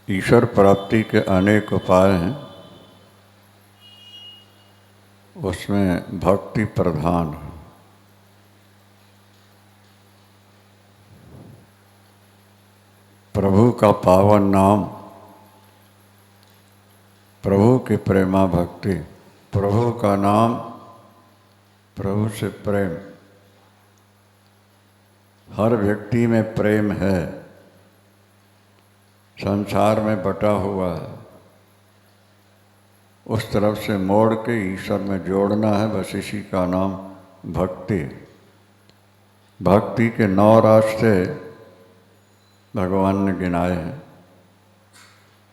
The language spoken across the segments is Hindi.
ईश्वर प्राप्ति के अनेक उपाय हैं, उसमें भक्ति प्रधान है। प्रभु का पावन नाम, प्रभु की प्रेमा भक्ति, प्रभु का नाम, प्रभु से प्रेम। हर व्यक्ति में प्रेम है, संसार में बटा हुआ है, उस तरफ से मोड़ के ईश्वर में जोड़ना है, बस इसी का नाम भक्ति। भक्ति के 9 रास्ते भगवान ने गिनाए हैं।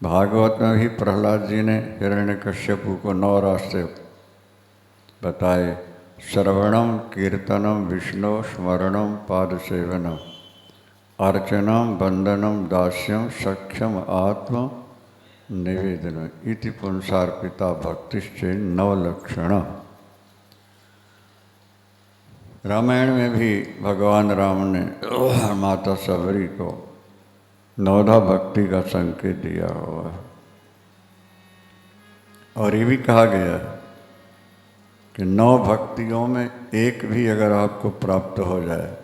भागवत में भी प्रहलाद जी ने हिरण्यकश्यपु को 9 रास्ते बताए। श्रवणम कीर्तनम विष्णु स्मरणम पादसेवनम अर्चनम वंदनम दास्यम सख्यम आत्म निवेदन इति पुंसार्पिता भक्तिश्चे 9 लक्षण। रामायण में भी भगवान राम ने माता सबरी को 9 भक्ति का संकेत दिया हुआ है। और ये भी कहा गया है कि 9 भक्तियों में एक भी अगर आपको प्राप्त हो जाए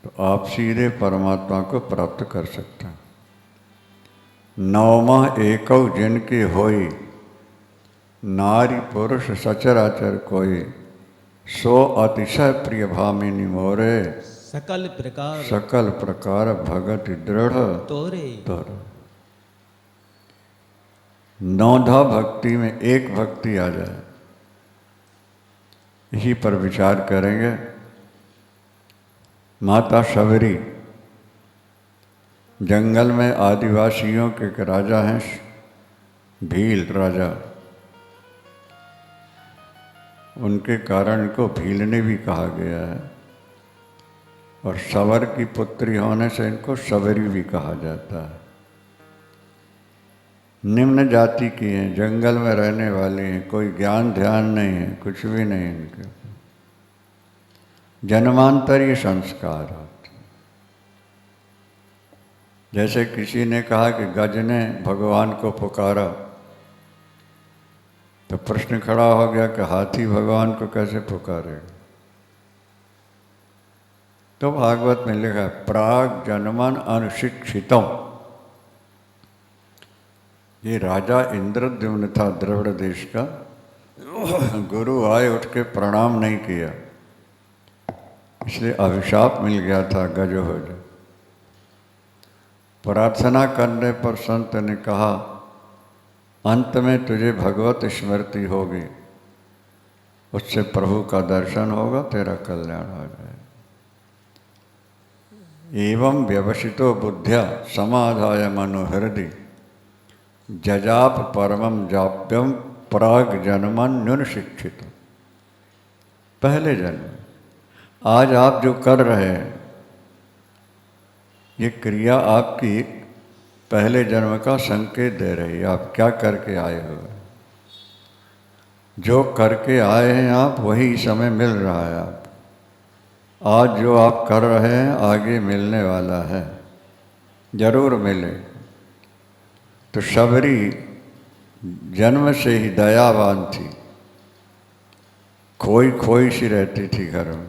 तो आप सीधे परमात्मा को प्राप्त कर सकते हैं। 9वां एकौ जिनके होई, नारी पुरुष सचराचर कोई, सो अतिशय प्रिय भामिनी मोरे, सकल प्रकार भगति दृढ़ तोरे। 9 भक्ति में एक भक्ति आ जाए, इसी पर विचार करेंगे। माता सबरी जंगल में आदिवासियों के एक राजा हैं, भील राजा। उनके कारण को भीलने भी कहा गया है, और सवर की पुत्री होने से इनको सबरी भी कहा जाता है। निम्न जाति की हैं, जंगल में रहने वाली हैं, कोई ज्ञान ध्यान नहीं है, कुछ भी नहीं इनके। जन्मांतरीय संस्कार होते। जैसे किसी ने कहा कि गज ने भगवान को पुकारा, तो प्रश्न खड़ा हो गया कि हाथी भगवान को कैसे पुकारेगा। तो भागवत में लिखा है प्राग जन्मन अनशिक्षितम। ये राजा इंद्रद्युम्न था, द्रविड़ देश का। गुरु आए, उठ के प्रणाम नहीं किया, इसलिए अभिशाप मिल गया था, गज हो जा। प्रार्थना करने पर संत ने कहा अंत में तुझे भगवत स्मृति होगी, उससे प्रभु का दर्शन होगा, तेरा कल्याण हो जाएगा। एवं व्यवसितो बुद्ध्या समाधाय मनोहृदि जजाप परमं जाप्यम प्राग जन्मन न्यून शिक्षित। पहले जन्म, आज आप जो कर रहे हैं ये क्रिया आपकी पहले जन्म का संकेत दे रही है। आप क्या करके आए हो, जो करके आए हैं आप, वही समय मिल रहा है। आप आज जो आप कर रहे हैं आगे मिलने वाला है, जरूर मिले। तो सबरी जन्म से ही दयावान थी, खोई खोई सी रहती थी घर में।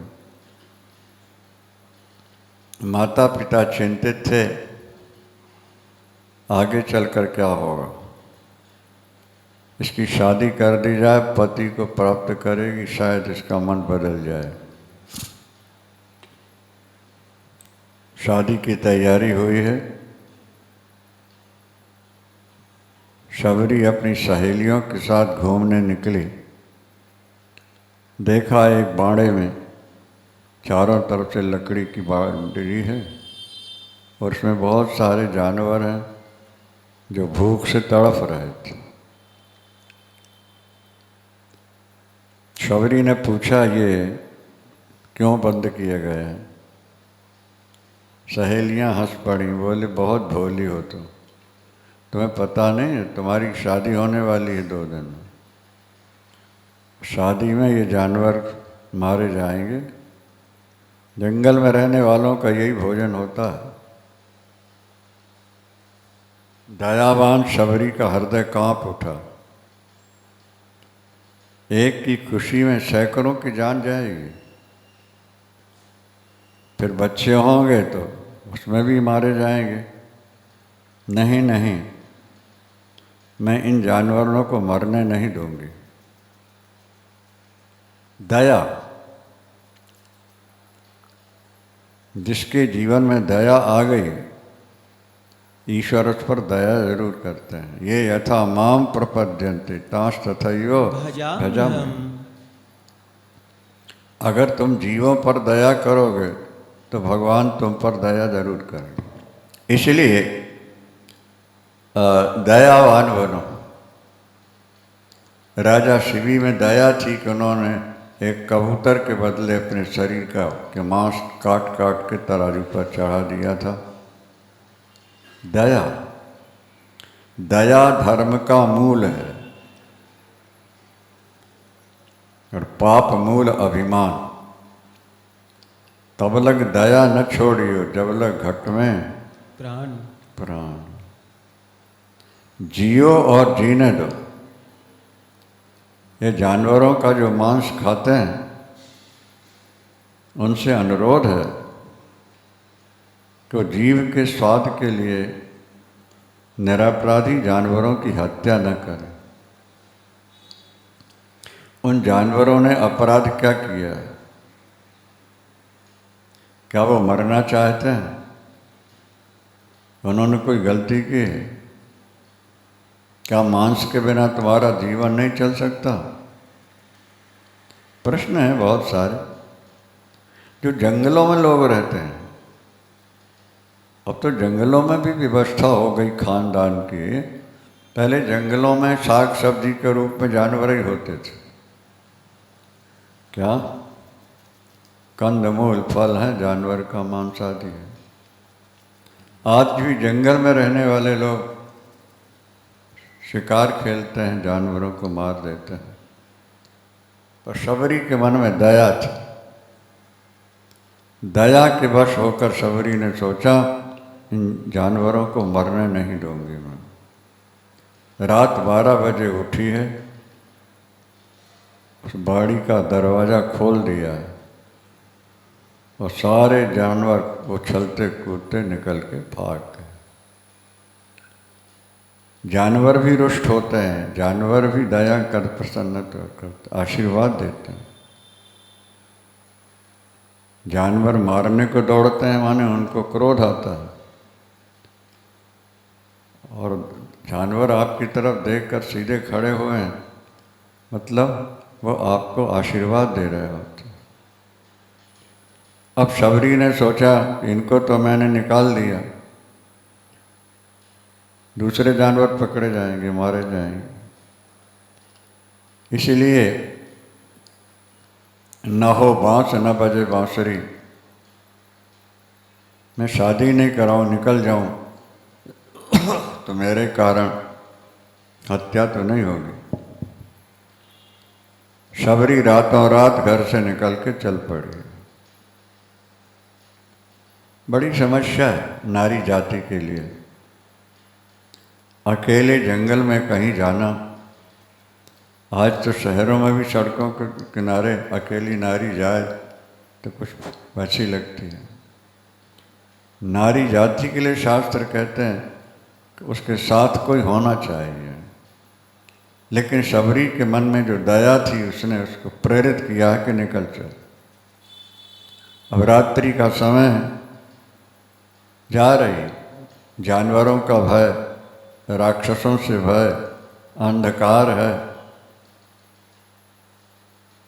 माता पिता चिंतित थे आगे चलकर क्या होगा, इसकी शादी कर दी जाए, पति को प्राप्त करेगी, शायद इसका मन बदल जाए। शादी की तैयारी हुई है। सबरी अपनी सहेलियों के साथ घूमने निकली। देखा एक बाड़े में चारों तरफ से लकड़ी की बाउंड्री है और उसमें बहुत सारे जानवर हैं जो भूख से तड़फ रहे थे। सबरी ने पूछा ये क्यों बंद किए गए हैं। सहेलियां हंस पड़ी, बोले बहुत भोली हो तुम, तुम्हें पता नहीं है तुम्हारी शादी होने वाली है 2 दिन में। शादी में ये जानवर मारे जाएंगे। जंगल में रहने वालों का यही भोजन होता है। दयावान शबरी का हृदय कांप उठा। एक की खुशी में सैकड़ों की जान जाएगी, फिर बच्चे होंगे तो उसमें भी मारे जाएंगे। नहीं नहीं, मैं इन जानवरों को मरने नहीं दूंगी। दया, जिसके जीवन में दया आ गई, ईश्वर उस पर दया जरूर करते हैं। ये यथा माम प्रपद्यन्ते तांस तथैव भजाम्यहम्। अगर तुम जीवों पर दया करोगे तो भगवान तुम पर दया जरूर करेंगे। इसलिए दयावान बनो। राजा शिवी में दया थी कि उन्होंने एक कबूतर के बदले अपने शरीर के मांस काट काट के तराजू पर चढ़ा दिया था। दया, दया धर्म का मूल है और पाप मूल अभिमान। तब लग दया न छोड़ियो जब लग घट में प्राण प्राण। जियो और जीने दो। ये जानवरों का जो मांस खाते हैं उनसे अनुरोध है कि जीव के स्वाद के लिए निरपराधी जानवरों की हत्या न करें। उन जानवरों ने अपराध क्या किया है? क्या वो मरना चाहते हैं? उन्होंने कोई गलती की है? क्या मांस के बिना तुम्हारा जीवन नहीं चल सकता? प्रश्न है बहुत सारे। जो जंगलों में लोग रहते हैं, अब तो जंगलों में भी व्यवस्था हो गई खानदान की। पहले जंगलों में साग सब्जी के रूप में जानवर ही होते थे। क्या कंदमूल फल है, जानवर का मांस आदि है। आज भी जंगल में रहने वाले लोग शिकार खेलते हैं, जानवरों को मार देते हैं। पर शबरी के मन में दया थी। दया के वश होकर शबरी ने सोचा, इन जानवरों को मरने नहीं दूंगी मैं। रात 12 बजे उठी है, उस बाड़ी का दरवाज़ा खोल दिया है और सारे जानवर उछलते कूदते निकल के भाग गए। जानवर भी रुष्ट होते हैं, जानवर भी दया कर प्रसन्नता करते, आशीर्वाद देते हैं। जानवर मारने को दौड़ते हैं माने उनको क्रोध आता है, और जानवर आपकी तरफ देखकर सीधे खड़े हुए हैं मतलब वो आपको आशीर्वाद दे रहे होते हैं। अब शबरी ने सोचा, इनको तो मैंने निकाल दिया, दूसरे जानवर पकड़े जाएंगे, मारे जाएंगे। इसलिए न हो बांस न बजे बांसुरी, मैं शादी नहीं कराऊं, निकल जाऊं तो मेरे कारण हत्या तो नहीं होगी। शबरी रातों रात घर से निकल के चल पड़ी। बड़ी समस्या है नारी जाति के लिए। अकेले जंगल में कहीं जाना, आज तो शहरों में भी सड़कों के किनारे अकेली नारी जाए तो कुछ अच्छी लगती है। नारी जाति के लिए शास्त्र कहते हैं कि उसके साथ कोई होना चाहिए। लेकिन शबरी के मन में जो दया थी उसने उसको प्रेरित किया कि निकल चल। अब रात्रि का समय है, जा रही, जानवरों का भय, राक्षसों से भय, अंधकार है,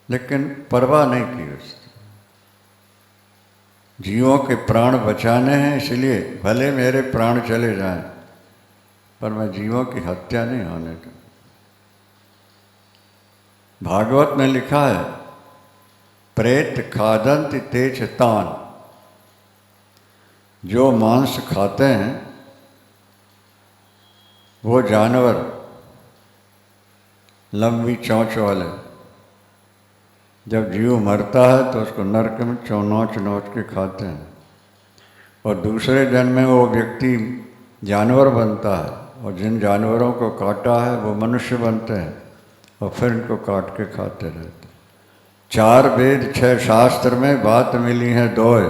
लेकिन परवाह नहीं की उसने। जीवों के प्राण बचाने हैं, इसलिए भले मेरे प्राण चले जाएं पर मैं जीवों की हत्या नहीं होने दूं। भागवत में लिखा है, प्रेत खादंत तेज तान। जो मांस खाते हैं वो जानवर लंबी चोंच वाले, जब जीव मरता है तो उसको नरक में नोच नोच के खाते हैं, और दूसरे जन्म में वो व्यक्ति जानवर बनता है, और जिन जानवरों को काटा है वो मनुष्य बनते हैं और फिर इनको काट के खाते रहते। 4 वेद 6 शास्त्र में बात मिली है दोय,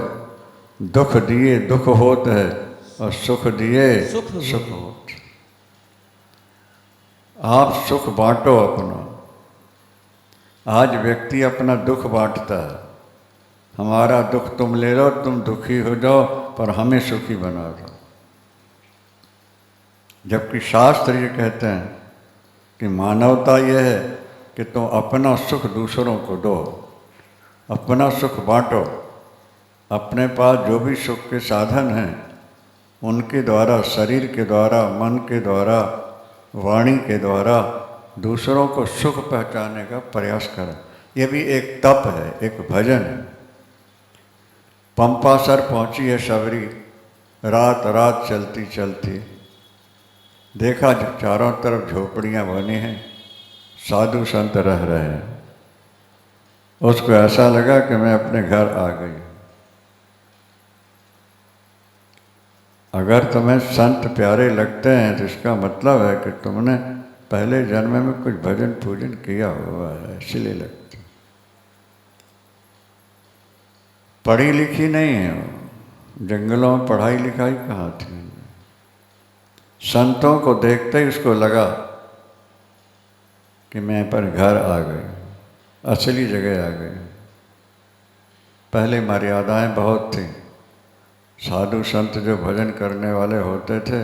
दुख दिए दुख होत है और सुख दिए सुख होत। आप सुख बांटो अपना। आज व्यक्ति अपना दुख बांटता है, हमारा दुख तुम ले लो, तुम दुखी हो जाओ पर हमें सुखी बना दो। जबकि शास्त्र ये कहते हैं कि मानवता यह है कि तुम अपना सुख दूसरों को दो, अपना सुख बांटो। अपने पास जो भी सुख के साधन हैं उनके द्वारा, शरीर के द्वारा, मन के द्वारा, वाणी के द्वारा दूसरों को सुख पहुँचाने का प्रयास करें। ये भी एक तप है, एक भजन है। पंपासर पहुँची है शबरी, रात रात चलती चलती देखा चारों तरफ झोपड़ियाँ बनी हैं, साधु संत रह रहे हैं। उसको ऐसा लगा कि मैं अपने घर आ गई। अगर तुम्हें संत प्यारे लगते हैं तो इसका मतलब है कि तुमने पहले जन्म में कुछ भजन पूजन किया हुआ है, इसलिए लगता। पढ़ी लिखी नहीं है, जंगलों में पढ़ाई लिखाई कहाँ थी। संतों को देखते ही उसको लगा कि मैं पर घर आ गई, असली जगह आ गई। पहले मर्यादाएं बहुत थी। साधु संत जो भजन करने वाले होते थे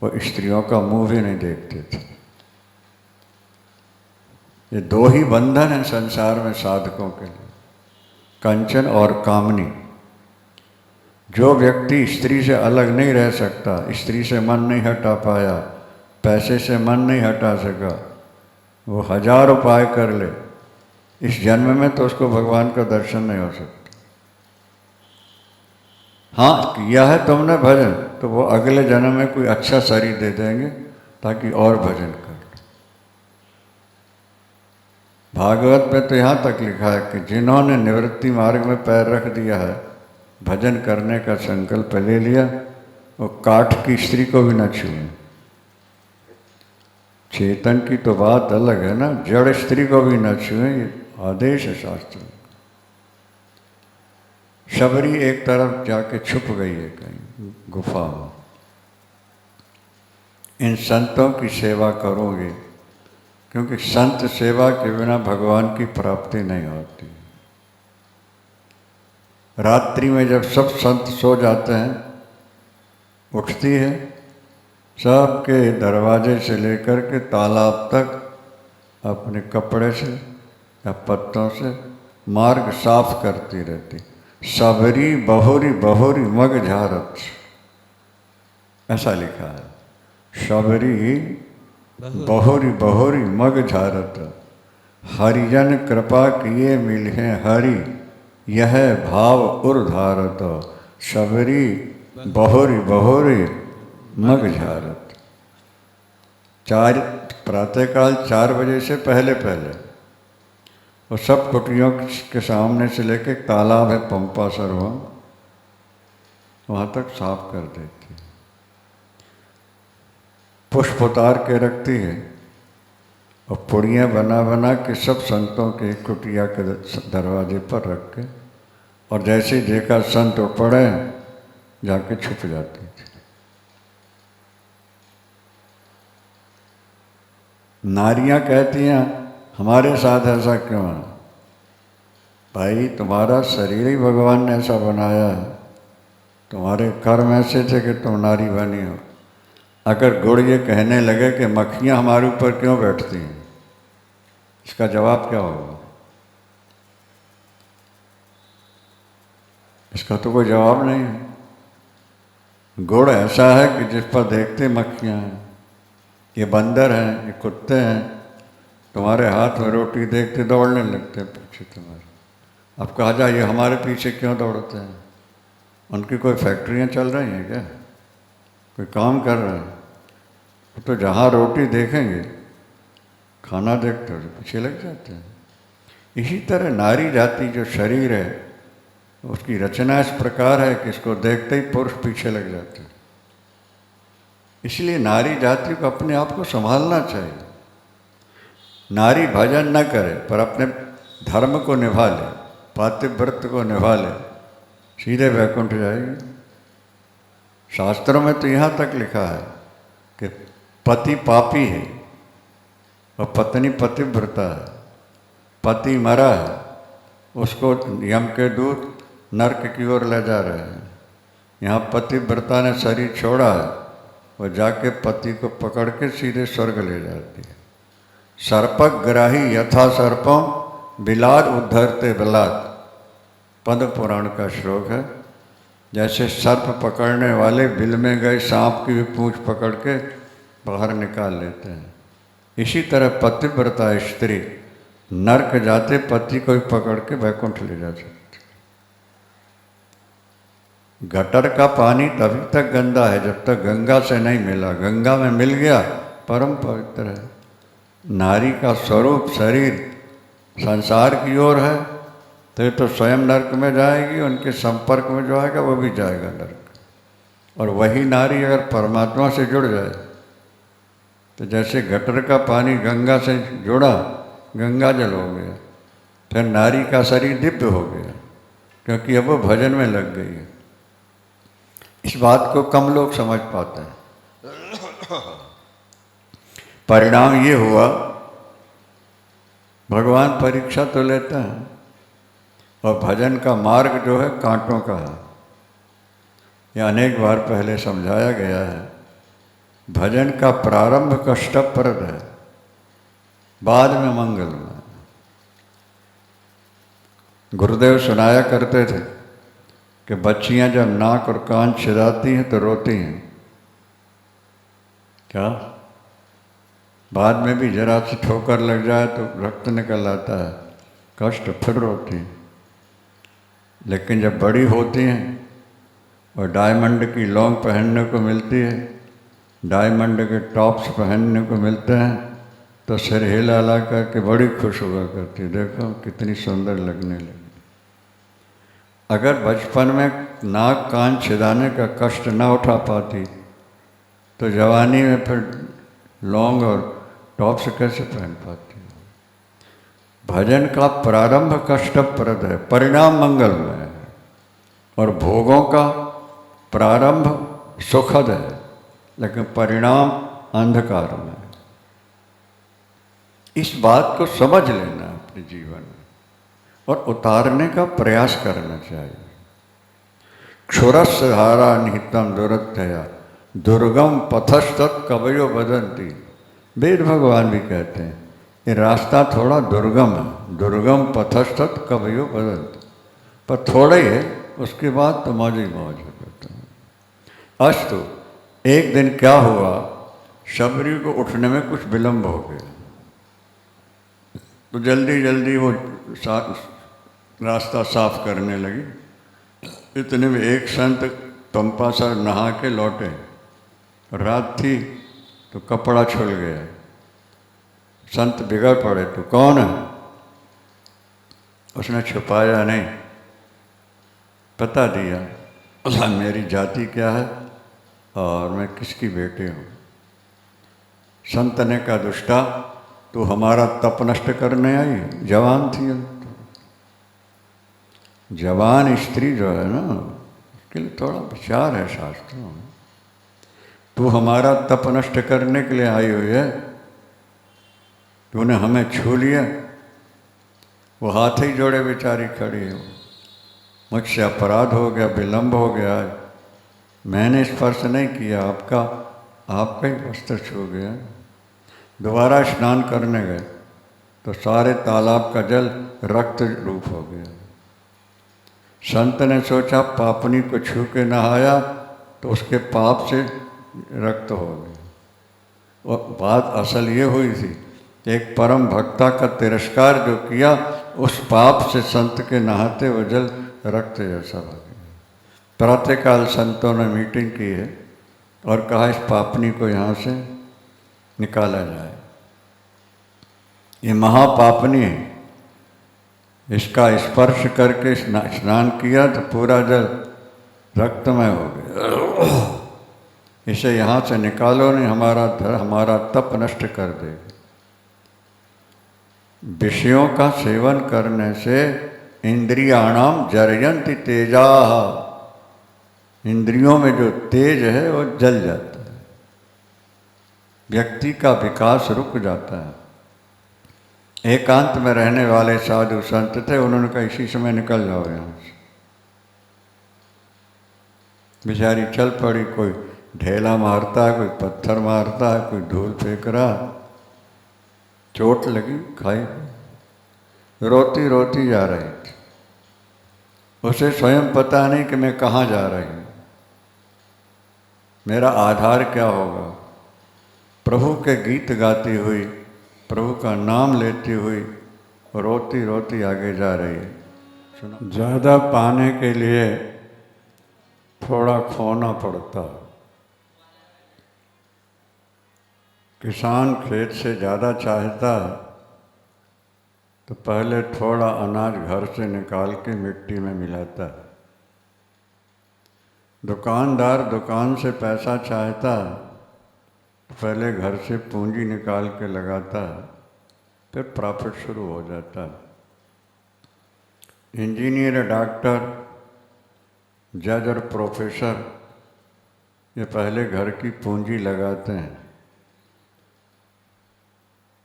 वो स्त्रियों का मुंह भी नहीं देखते थे। ये 2 ही बंधन हैं संसार में साधकों के लिए, कंचन और कामनी। जो व्यक्ति स्त्री से अलग नहीं रह सकता, स्त्री से मन नहीं हटा पाया, पैसे से मन नहीं हटा सका, वो 1000 उपाय कर ले, इस जन्म में तो उसको भगवान का दर्शन नहीं हो सकता। हाँ, किया है तुमने भजन तो वो अगले जन्म में कोई अच्छा शरीर दे देंगे ताकि और भजन कर। भागवत में तो यहाँ तक लिखा है कि जिन्होंने निवृत्ति मार्ग में पैर रख दिया है, भजन करने का संकल्प ले लिया, वो काठ की स्त्री को भी न छुए। चेतन की तो बात अलग है ना, जड़ स्त्री को भी न छुए, ये आदेश है शास्त्र में। शबरी एक तरफ जाके छुप गई है कहीं गुफा में। इन संतों की सेवा करोगे, क्योंकि संत सेवा के बिना भगवान की प्राप्ति नहीं होती। रात्रि में जब सब संत सो जाते हैं, उठती है, सबके दरवाजे से लेकर के तालाब तक अपने कपड़े से या पत्तों से मार्ग साफ करती रहती। सबरी बहुरी बहुरी मग झारत, ऐसा लिखा है। सबरी बहुरी बहुरी मग झारत, हरिजन कृपा किए मिले हरि, यह भाव उर्धारत। सबरी बहुरी बहुरी मग झारत। प्रातःकाल 4 बजे से पहले वो सब कुटियों के सामने से लेके तालाब है पंपासर, वहाँ तक साफ कर देती। पुष्प उतार के रखती है और पुड़ियाँ बना बना के सब संतों के कुटिया के दरवाजे पर रख के, और जैसे ही देखा संत उठ पड़े जाके छुप जाती थी। नारियां कहती हैं हमारे साथ ऐसा क्यों है? भाई तुम्हारा शरीर ही भगवान ने ऐसा बनाया है, तुम्हारे कर्म ऐसे थे कि तुम नारी बनी हो। अगर गुड़ ये कहने लगे कि मक्खियाँ हमारे ऊपर क्यों बैठती हैं, इसका जवाब क्या होगा? इसका तो कोई जवाब नहीं है। गुड़ ऐसा है कि जिस पर देखते मक्खियाँ हैं, ये बंदर हैं, ये कुत्ते हैं, तुम्हारे हाथ में रोटी देखते दौड़ने लगते हैं पीछे तुम्हारे। अब कहा जाए ये हमारे पीछे क्यों दौड़ते हैं? उनकी कोई फैक्ट्रियाँ चल रही हैं क्या? कोई काम कर रहे हैं? तो जहाँ रोटी देखेंगे, खाना देखते हो तो पीछे लग जाते हैं। इसी तरह नारी जाति जो शरीर है उसकी रचना इस प्रकार है कि इसको देखते ही पुरुष पीछे लग जाते हैं। इसलिए नारी जाति को अपने आप को संभालना चाहिए। नारी भजन न करे पर अपने धर्म को निभा ले, पातिव्रत को निभा ले, सीधे वैकुंठ जाएगी। शास्त्रों में तो यहाँ तक लिखा है कि पति पापी है और पत्नी पतिव्रता है। पति मरा है, उसको यम के दूत नरक की ओर ले जा रहे हैं। यहाँ पतिव्रता ने शरीर छोड़ा है, वो जाके पति को पकड़ के सीधे स्वर्ग ले जाती है। सर्पग्राही यथा सर्पम बिलाद उद्धरते बलात्, पद्म पुराण का श्लोक है। जैसे सर्प पकड़ने वाले बिल में गए सांप की भी पूंछ पकड़ के बाहर निकाल लेते हैं, इसी तरह पतिव्रता स्त्री नरक जाते पति को भी पकड़ के वैकुंठ ले जा सकती। गटर का पानी तभी तक गंदा है जब तक गंगा से नहीं मिला, गंगा में मिल गया परम पवित्र है। नारी का स्वरूप शरीर संसार की ओर है तो ये तो स्वयं नरक में जाएगी, उनके संपर्क में जो आएगा वो भी जाएगा नरक। और वही नारी अगर परमात्मा से जुड़ जाए तो जैसे गटर का पानी गंगा से जुड़ा, गंगा जल हो गया, फिर नारी का शरीर दिव्य हो गया, क्योंकि अब वो भजन में लग गई है। इस बात को कम लोग समझ पाते हैं। परिणाम ये हुआ, भगवान परीक्षा तो लेता है और भजन का मार्ग जो है कांटों का है। यह अनेक बार पहले समझाया गया है। भजन का प्रारंभ कष्टप्रद है, बाद में मंगलमय। गुरुदेव सुनाया करते थे कि बच्चियां जब नाक और कान छिदाती हैं तो रोती हैं, क्या बाद में भी जरा सी ठोकर लग जाए तो रक्त निकल आता है, कष्ट, फिर रोती हैं। लेकिन जब बड़ी होती हैं और डायमंड की लॉन्ग पहनने को मिलती है, डायमंड के टॉप्स पहनने को मिलते हैं, तो सिर हिला ला करके बड़ी खुश हुआ करती, देखो कितनी सुंदर लगने लगी। अगर बचपन में नाक कान छिदाने का कष्ट ना उठा पाती तो जवानी में फिर लॉन्ग और टॉप्स कैसे पहन पाती? भजन का प्रारंभ कष्टप्रद है, परिणाम मंगलमय है, और भोगों का प्रारंभ सुखद है लेकिन परिणाम अंधकार में है। इस बात को समझ लेना अपने जीवन में और उतारने का प्रयास करना चाहिए। क्षुरस्य धारा निहितम दुरत्यया दुर्गम पथस्तत् कवयो वदन्ति। वेद भगवान भी कहते हैं ये रास्ता थोड़ा दुर्गम है, दुर्गम पथस्तत् कवयो वदन्ति, पर थोड़ा ही है, उसके बाद तो मौज ही मौज होता है। अस्तु, एक दिन क्या हुआ, शबरी को उठने में कुछ विलम्ब हो गया, तो जल्दी जल्दी वो रास्ता साफ करने लगी। इतने में एक संत पंपा सर नहा के लौटे, रात थी तो कपड़ा छुल गया। संत बिगड़ पड़े, तो कौन है? उसने छुपाया नहीं, बता दिया, मेरी जाति क्या है और मैं किसकी बेटे हूँ। संत ने कहा, दुष्टा तू हमारा तप नष्ट करने आई? जवान थी, जवान स्त्री जो है ना, उसके लिए थोड़ा विचार है शास्त्रों में। तू हमारा तप नष्ट करने के लिए आई हुई है, तूने हमें छू लिया। वो हाथ ही जोड़े बेचारी खड़ी हो, मुझसे अपराध हो गया, विलम्ब हो गया, मैंने स्पर्श नहीं किया, आपका ही वस्त्र छू गया। दोबारा स्नान करने गए तो सारे तालाब का जल रक्त रूप हो गया। संत ने सोचा पापनी को छू के नहाया तो उसके पाप से रक्त हो गया। और बात असल ये हुई थी, एक परम भक्ता का तिरस्कार जो किया, उस पाप से संत के नहाते वो जल रक्त जैसा हो गया। प्रातःकाल संतों ने मीटिंग की है और कहा इस पापनी को यहाँ से निकाला जाए, ये महापापनी है, इसका स्पर्श करके स्नान किया तो पूरा जल रक्तमय हो गया। इसे यहाँ से निकालो, नहीं हमारा तप नष्ट कर देगी। विषयों का सेवन करने से इंद्रियाणाम जरयन्ति तेजा, इंद्रियों में जो तेज है वो जल जाता है, व्यक्ति का विकास रुक जाता है। एकांत में रहने वाले साधु संत थे, उन्होंने कहा इसी समय निकल जाओ यहाँ से। बेचारी चल पड़ी, कोई ढेला मारता है, कोई पत्थर मारता है, कोई धूल फेंक रहा, चोट लगी, खाई, रोती रोती जा रही थी। उसे स्वयं पता नहीं कि मैं कहाँ जा रही हूँ, मेरा आधार क्या होगा। प्रभु के गीत गाती हुई, प्रभु का नाम लेती हुई, रोती रोती आगे जा रही है। सुनो, ज़्यादा पाने के लिए थोड़ा खोना पड़ता है। किसान खेत से ज़्यादा चाहता है तो पहले थोड़ा अनाज घर से निकाल के मिट्टी में मिलाता है। दुकानदार दुकान से पैसा चाहता है तो पहले घर से पूंजी निकाल के लगाता है, फिर प्रॉफिट शुरू हो जाता है। इंजीनियर, डॉक्टर, जज और प्रोफेसर ये पहले घर की पूंजी लगाते हैं,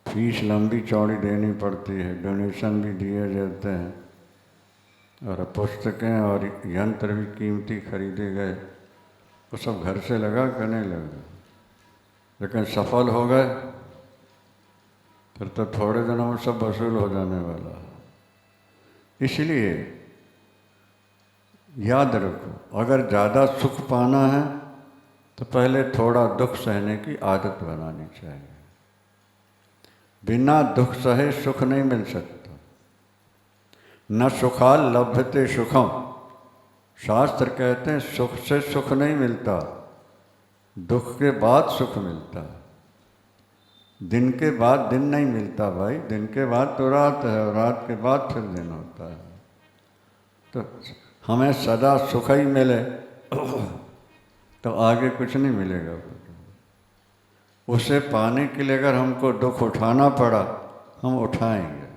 फीस लंबी चौड़ी देनी पड़ती है, डोनेशन भी दिए जाते हैं, और पुस्तकें और यंत्र भी कीमती खरीदे गए, वो सब घर से लगा करने लगे। लेकिन सफल हो गए फिर तो थोड़े दिनों में सब वसूल हो जाने वाला। इसलिए याद रखो, अगर ज़्यादा सुख पाना है तो पहले थोड़ा दुख सहने की आदत बनानी चाहिए। बिना दुख सहे सुख नहीं मिल सकता। न सुखाल लभते सुखम, शास्त्र कहते हैं सुख से सुख नहीं मिलता, दुख के बाद सुख मिलता है। दिन के बाद दिन नहीं मिलता भाई, दिन के बाद तो रात है और रात के बाद फिर दिन होता है। तो हमें सदा सुख ही मिले तो आगे कुछ नहीं मिलेगा। उसे पाने के लिए अगर हमको दुख उठाना पड़ा, हम उठाएंगे,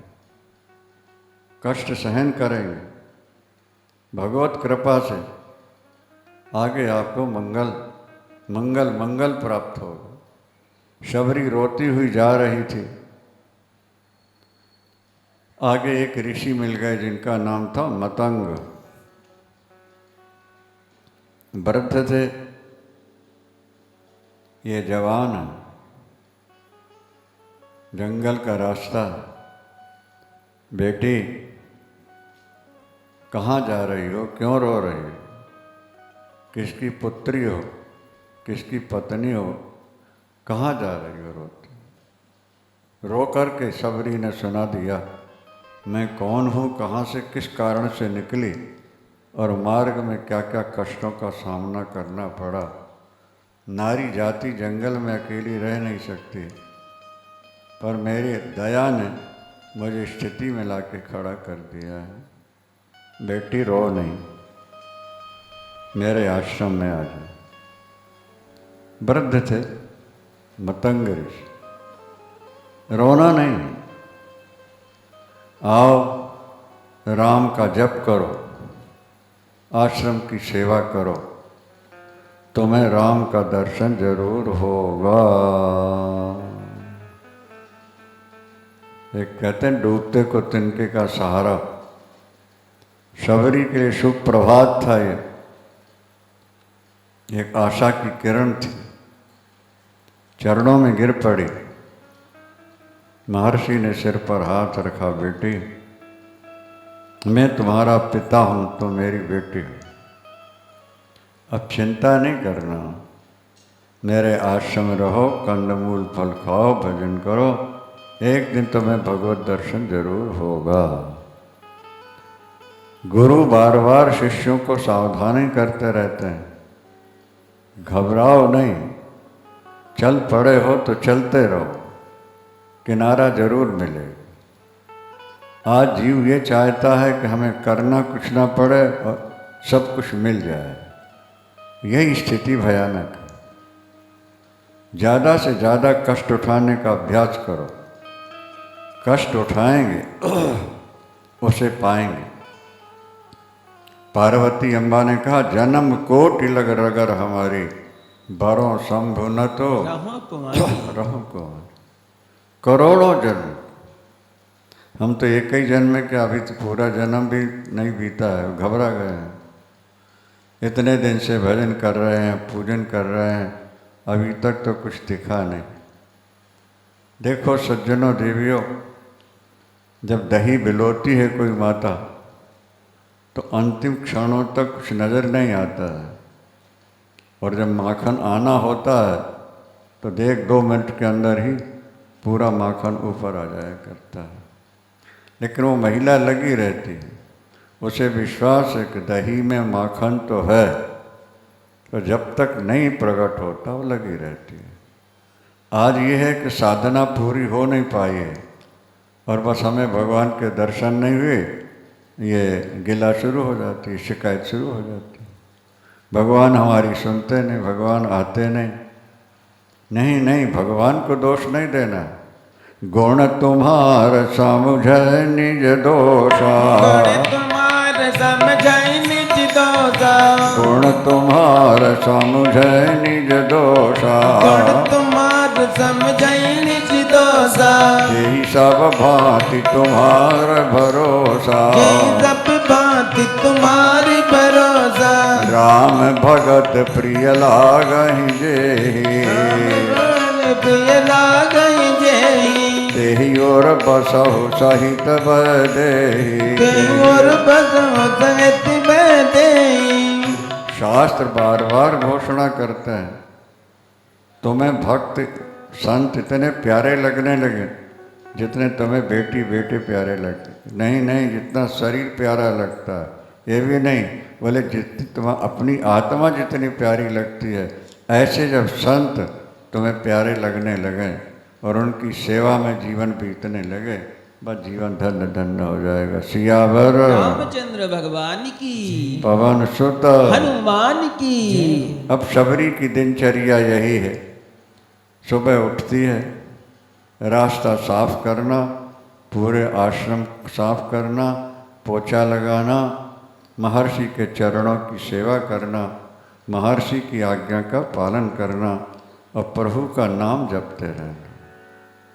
कष्ट सहन करेंगे। भगवत कृपा से आगे आपको मंगल मंगल मंगल प्राप्त होगा। शबरी रोती हुई जा रही थी, आगे एक ऋषि मिल गए जिनका नाम था मतंग। वृद्ध थे, ये जवान है, जंगल का रास्ता। बेटी कहाँ जा रही हो, क्यों रो रही हो, किसकी पुत्री हो, किसकी पत्नी हो, कहाँ जा रही हो रोती। रो कर के शबरी ने सुना दिया, मैं कौन हूँ, कहाँ से किस कारण से निकली और मार्ग में क्या क्या कष्टों का सामना करना पड़ा। नारी जाति जंगल में अकेली रह नहीं सकती, पर मेरी दया ने मुझे स्थिति में लाके खड़ा कर दिया है। बेटी रो नहीं, मेरे आश्रम में आ जाओ। वृद्ध थे मतंग ऋषि, रोना नहीं, आओ राम का जप करो, आश्रम की सेवा करो, तुम्हें राम का दर्शन जरूर होगा। एक कहते हैं डूबते को तिनके का सहारा। शबरी के लिए शुभ प्रभात था ये, एक आशा की किरण थी। चरणों में गिर पड़ी, महर्षि ने सिर पर हाथ रखा, बेटी मैं तुम्हारा पिता हूँ, तो मेरी बेटी हो, अब चिंता नहीं करना, मेरे आश्रम रहो, कंदमूल फल खाओ, भजन करो, एक दिन तुम्हें भगवत दर्शन जरूर होगा। गुरु बार बार शिष्यों को सावधानी करते रहते हैं, घबराओ नहीं, चल पड़े हो तो चलते रहो, किनारा जरूर मिलेगा। आज जीव ये चाहता है कि हमें करना कुछ ना पड़े और सब कुछ मिल जाए। यही स्थिति भयानक है। ज़्यादा से ज़्यादा कष्ट उठाने का अभ्यास करो। कष्ट उठाएंगे उसे पाएंगे। पार्वती अम्बा ने कहा, जन्म कोटि लग रगर हमारी, बरों शंभु न तो रहूं कुमारी। करोड़ों जन्म, हम तो एक ही जन्म में क्या, अभी तो पूरा जन्म भी नहीं बीता है, घबरा गए हैं। इतने दिन से भजन कर रहे हैं, पूजन कर रहे हैं, अभी तक तो कुछ दिखा नहीं। देखो सज्जनों देवियों, जब दही बिलोती है कोई माता तो अंतिम क्षणों तक कुछ नज़र नहीं आता है, और जब माखन आना होता है तो देख 2 मिनट के अंदर ही पूरा माखन ऊपर आ जाया करता है। लेकिन वो महिला लगी रहती है, उसे विश्वास है कि दही में माखन तो है, तो जब तक नहीं प्रकट होता वो लगी रहती है। आज ये है कि साधना पूरी हो नहीं पाई है और बस हमें भगवान के दर्शन नहीं हुए, ये गिला शुरू हो जाती है, शिकायत शुरू हो जाती है, भगवान हमारी सुनते नहीं, भगवान आते नहीं। नहीं नहीं, भगवान को दोष नहीं देना। गुण तुम्हार समझै निज दोषा, गुण तुम्हार समझै निज दोषा, यही सब भांति तुम्हार भरोसा, सब भांति तुम्हारी भरोसा। राम भगत प्रिय लागहि जेहि, प्रिय लागहि जेहि, तेहि और बसहु सहित बदेहि, तेहि और बसहु सहित बदेहि। शास्त्र बार बार घोषणा करते हैं, तुम्हें भक्त संत इतने प्यारे लगने लगे जितने तुम्हें बेटी बेटे प्यारे लगते। नहीं नहीं, जितना शरीर प्यारा लगता है ये भी नहीं, बोले जितनी तुम्हें अपनी आत्मा जितनी प्यारी लगती है, ऐसे जब संत तुम्हें प्यारे लगने लगे और उनकी सेवा में जीवन बीतने लगे, बस जीवन धन्य धन्य हो जाएगा। सियावर रामचंद्र भगवान की, पवन सुत हनुमान की। अब शबरी की दिनचर्या यही है, सुबह उठती है, रास्ता साफ करना, पूरे आश्रम साफ करना, पोछा लगाना, महर्षि के चरणों की सेवा करना, महर्षि की आज्ञा का पालन करना और प्रभु का नाम जपते रहना।